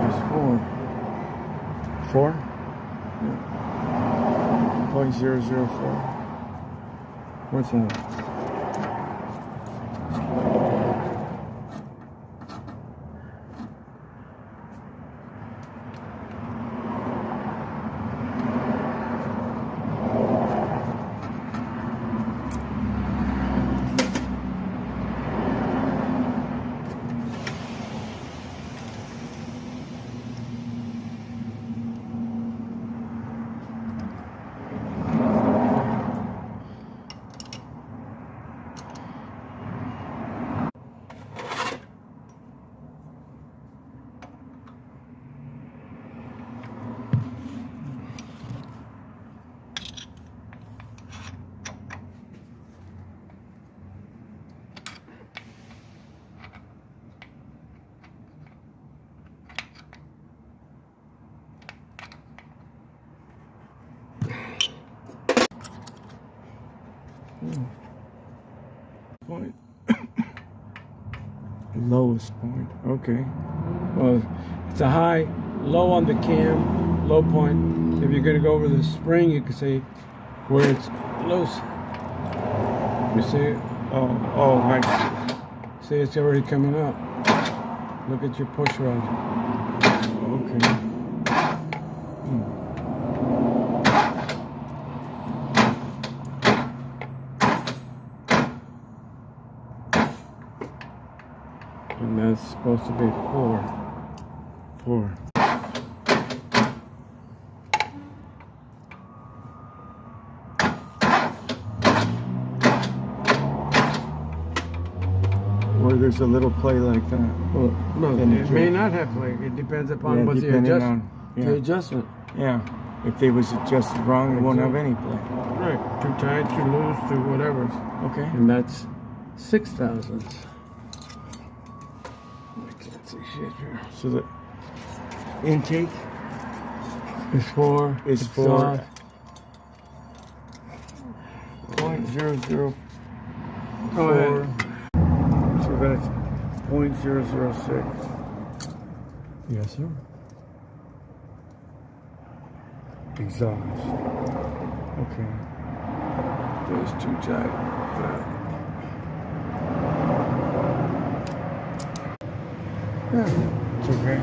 There's 4. 4? Yeah. 0.004. What's that? Point. Lowest point. Okay. Well, it's a high, low on the cam, low point. If you're going to go over the spring, you can say where it's loose. You see it? Oh, right. See, it's already coming up. Look at your push rod. Okay. And that's supposed to be 4. Where there's a little play like that. Well, no, it may not have play. It depends upon what the adjustment. The adjustment. Yeah. If they was adjusted wrong, it won't have any play. Right. Too tight, too loose, too whatever. Okay. And that's 6 thousandths. So the intake is 4. Is 4. 0.004. Go ahead. So that's 0.006. Yes, sir. Exhaust. Okay. Those too tight. Yeah, it's okay.